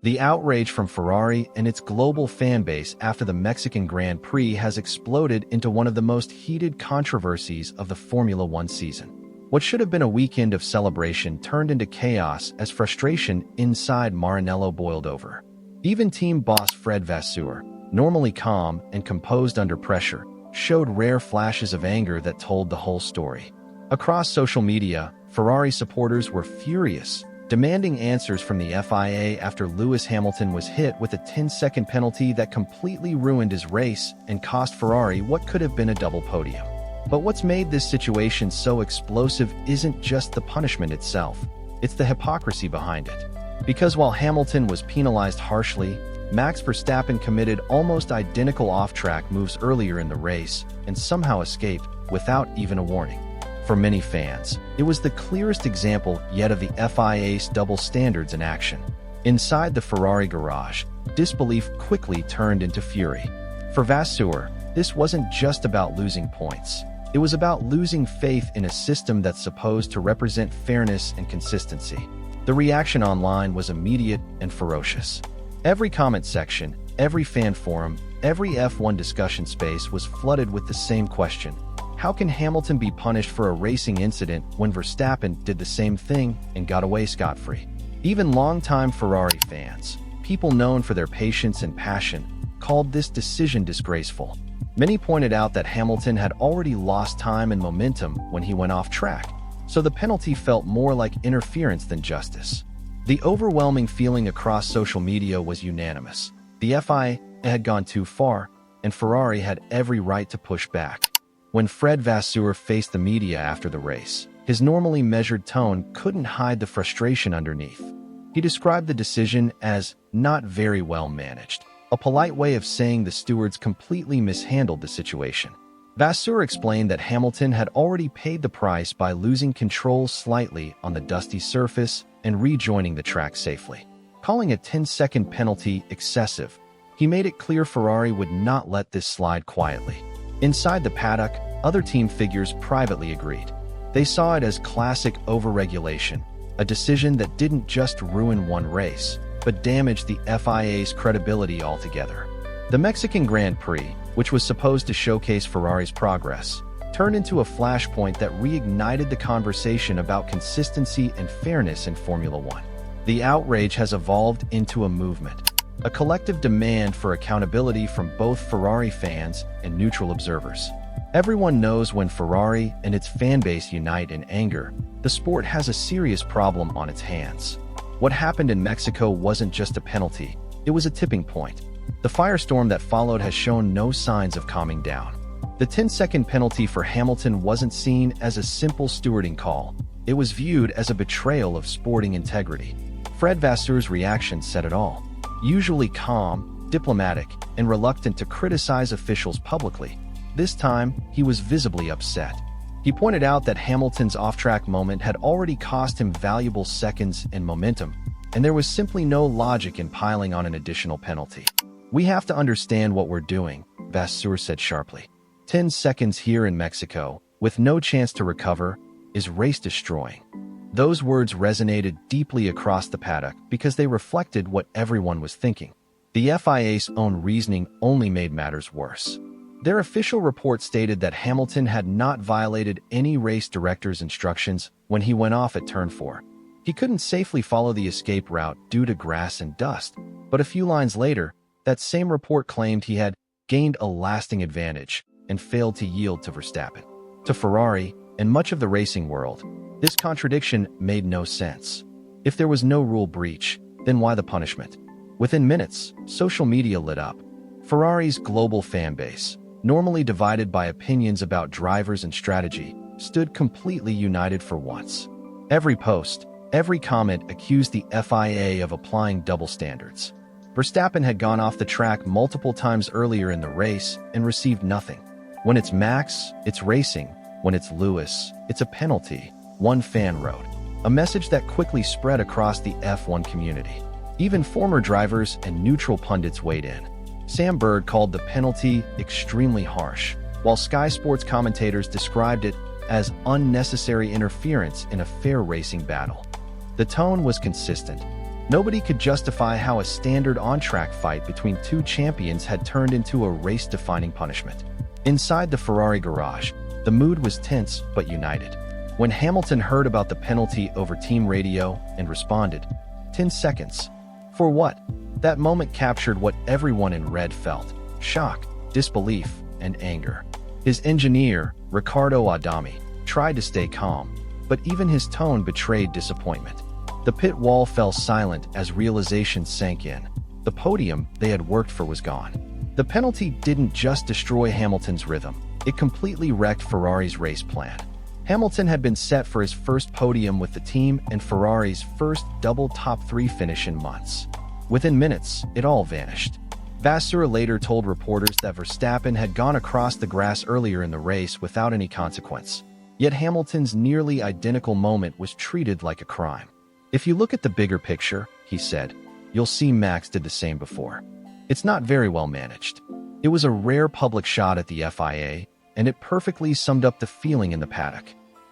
The outrage from Ferrari and its global fanbase after the Mexican Grand Prix has exploded into one of the most heated controversies of the Formula One season. What should have been a weekend of celebration turned into chaos as frustration inside Maranello boiled over. Even team boss Fred Vasseur, normally calm and composed under pressure, showed rare flashes of anger that told the whole story. Across social media, Ferrari supporters were furious, demanding answers from the FIA after Lewis Hamilton was hit with a 10-second penalty that completely ruined his race and cost Ferrari what could have been a double podium. But what's made this situation so explosive isn't just the punishment itself, it's the hypocrisy behind it. Because while Hamilton was penalized harshly, Max Verstappen committed almost identical off-track moves earlier in the race and somehow escaped without even a warning. For many fans, it was the clearest example yet of the FIA's double standards in action. Inside the Ferrari garage, disbelief quickly turned into fury. For Vasseur, this wasn't just about losing points. It was about losing faith in a system that's supposed to represent fairness and consistency. The reaction online was immediate and ferocious. Every comment section, every fan forum, every F1 discussion space was flooded with the same question. How can Hamilton be punished for a racing incident when Verstappen did the same thing and got away scot-free? Even longtime Ferrari fans, people known for their patience and passion, called this decision disgraceful. Many pointed out that Hamilton had already lost time and momentum when he went off track, so the penalty felt more like interference than justice. The overwhelming feeling across social media was unanimous. The FIA had gone too far, and Ferrari had every right to push back. When Fred Vasseur faced the media after the race, his normally measured tone couldn't hide the frustration underneath. He described the decision as not very well managed, a polite way of saying the stewards completely mishandled the situation. Vasseur explained that Hamilton had already paid the price by losing control slightly on the dusty surface and rejoining the track safely. Calling a 10-second penalty excessive, he made it clear Ferrari would not let this slide quietly. Inside the paddock, other team figures privately agreed. They saw it as classic overregulation, a decision that didn't just ruin one race, but damaged the FIA's credibility altogether. The Mexican Grand Prix, which was supposed to showcase Ferrari's progress, turned into a flashpoint that reignited the conversation about consistency and fairness in Formula One. The outrage has evolved into a movement, a collective demand for accountability from both Ferrari fans and neutral observers. Everyone knows when Ferrari and its fanbase unite in anger, the sport has a serious problem on its hands. What happened in Mexico wasn't just a penalty, it was a tipping point. The firestorm that followed has shown no signs of calming down. The 10-second penalty for Hamilton wasn't seen as a simple stewarding call. It was viewed as a betrayal of sporting integrity. Fred Vasseur's reaction said it all. Usually calm, diplomatic, and reluctant to criticize officials publicly, this time he was visibly upset. He pointed out that Hamilton's off-track moment had already cost him valuable seconds and momentum, and there was simply no logic in piling on an additional penalty. "We have to understand what we're doing," Vasseur said sharply. 10 seconds here in Mexico, with no chance to recover, is race-destroying. Those words resonated deeply across the paddock because they reflected what everyone was thinking. The FIA's own reasoning only made matters worse. Their official report stated that Hamilton had not violated any race director's instructions when he went off at turn 4. He couldn't safely follow the escape route due to grass and dust, but a few lines later, that same report claimed he had gained a lasting advantage and failed to yield to Verstappen. To Ferrari, and much of the racing world, this contradiction made no sense. If there was no rule breach, then why the punishment? Within minutes, social media lit up. Ferrari's global fanbase, normally divided by opinions about drivers and strategy, stood completely united for once. Every post, every comment accused the FIA of applying double standards. Verstappen had gone off the track multiple times earlier in the race and received nothing. When it's Max, it's racing. When it's Lewis, it's a penalty, one fan wrote. A message that quickly spread across the F1 community. Even former drivers and neutral pundits weighed in. Sam Bird called the penalty extremely harsh, while Sky Sports commentators described it as unnecessary interference in a fair racing battle. The tone was consistent. Nobody could justify how a standard on-track fight between two champions had turned into a race-defining punishment. Inside the Ferrari garage, the mood was tense but united. When Hamilton heard about the penalty over team radio and responded, 10 seconds. For what? That moment captured what everyone in red felt: shock, disbelief, and anger. His engineer, Riccardo Adami, tried to stay calm, but even his tone betrayed disappointment. The pit wall fell silent as realization sank in. The podium they had worked for was gone. The penalty didn't just destroy Hamilton's rhythm, it completely wrecked Ferrari's race plan. Hamilton had been set for his first podium with the team and Ferrari's first double top 3 finish in months. Within minutes, it all vanished. Vasseur later told reporters that Verstappen had gone across the grass earlier in the race without any consequence. Yet Hamilton's nearly identical moment was treated like a crime. "If you look at the bigger picture," he said, "you'll see Max did the same before. It's not very well managed." It was a rare public shot at the FIA, and it perfectly summed up the feeling in the paddock.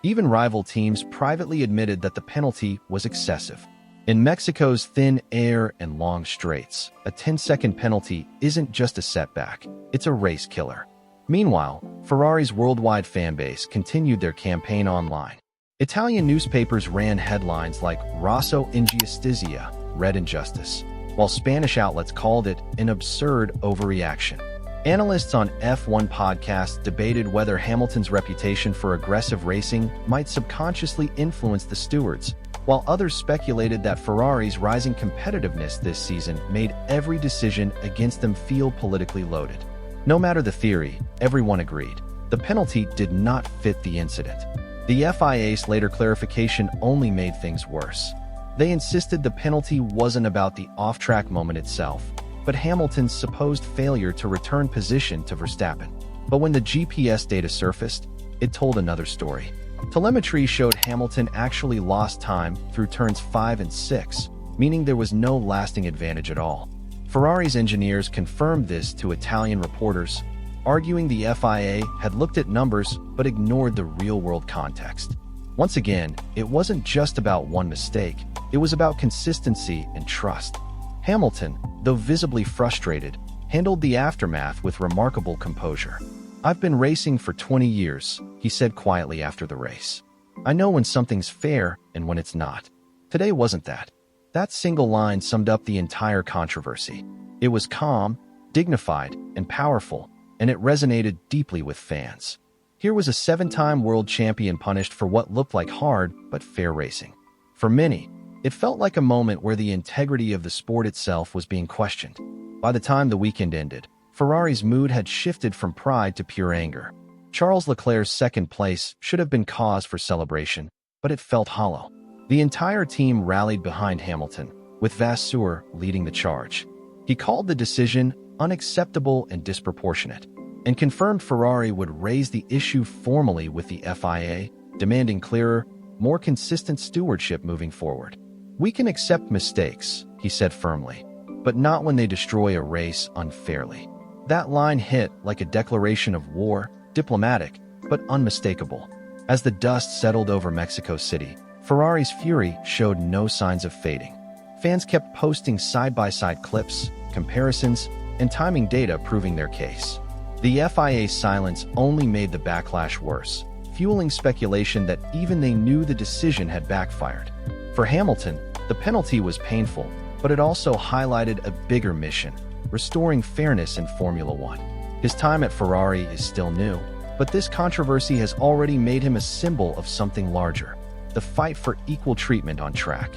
Even rival teams privately admitted that the penalty was excessive. In Mexico's thin air and long straights, a 10-second penalty isn't just a setback, it's a race killer. Meanwhile, Ferrari's worldwide fanbase continued their campaign online. Italian newspapers ran headlines like "Rosso Ingiustizia, Red Injustice," while Spanish outlets called it an absurd overreaction. Analysts on F1 podcasts debated whether Hamilton's reputation for aggressive racing might subconsciously influence the stewards, while others speculated that Ferrari's rising competitiveness this season made every decision against them feel politically loaded. No matter the theory, everyone agreed. The penalty did not fit the incident. The FIA's later clarification only made things worse. They insisted the penalty wasn't about the off-track moment itself, but Hamilton's supposed failure to return position to Verstappen. But when the GPS data surfaced, it told another story. Telemetry showed Hamilton actually lost time through turns 5 and 6, meaning there was no lasting advantage at all. Ferrari's engineers confirmed this to Italian reporters, arguing the FIA had looked at numbers but ignored the real-world context. Once again, it wasn't just about one mistake, it was about consistency and trust. Hamilton, though visibly frustrated, handled the aftermath with remarkable composure. "I've been racing for 20 years, he said quietly after the race. "I know when something's fair and when it's not. Today wasn't that." That single line summed up the entire controversy. It was calm, dignified, and powerful, and it resonated deeply with fans. Here was a 7-time world champion punished for what looked like hard but fair racing. For many, it felt like a moment where the integrity of the sport itself was being questioned. By the time the weekend ended, Ferrari's mood had shifted from pride to pure anger. Charles Leclerc's second place should have been cause for celebration, but it felt hollow. The entire team rallied behind Hamilton, with Vasseur leading the charge. He called the decision unacceptable and disproportionate, and confirmed Ferrari would raise the issue formally with the FIA, demanding clearer, more consistent stewardship moving forward. "We can accept mistakes," he said firmly, "but not when they destroy a race unfairly." That line hit like a declaration of war, diplomatic, but unmistakable. As the dust settled over Mexico City, Ferrari's fury showed no signs of fading. Fans kept posting side-by-side clips, comparisons, and timing data proving their case. The FIA's silence only made the backlash worse, fueling speculation that even they knew the decision had backfired. For Hamilton, the penalty was painful, but it also highlighted a bigger mission: restoring fairness in Formula One. His time at Ferrari is still new, but this controversy has already made him a symbol of something larger: the fight for equal treatment on track.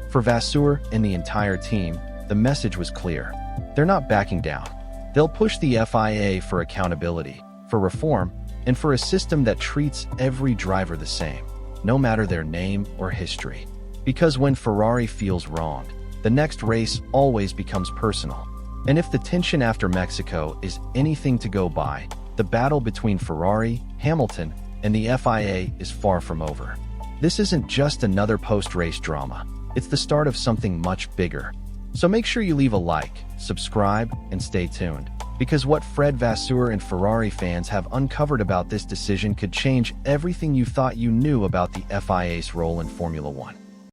For Vasseur and the entire team, the message was clear. They're not backing down. They'll push the FIA for accountability, for reform, and for a system that treats every driver the same, no matter their name or history. Because when Ferrari feels wronged, the next race always becomes personal. And if the tension after Mexico is anything to go by, the battle between Ferrari, Hamilton, and the FIA is far from over. This isn't just another post-race drama. It's the start of something much bigger. So make sure you leave a like, subscribe, and stay tuned, because what Fred Vasseur and Ferrari fans have uncovered about this decision could change everything you thought you knew about the FIA's role in Formula One.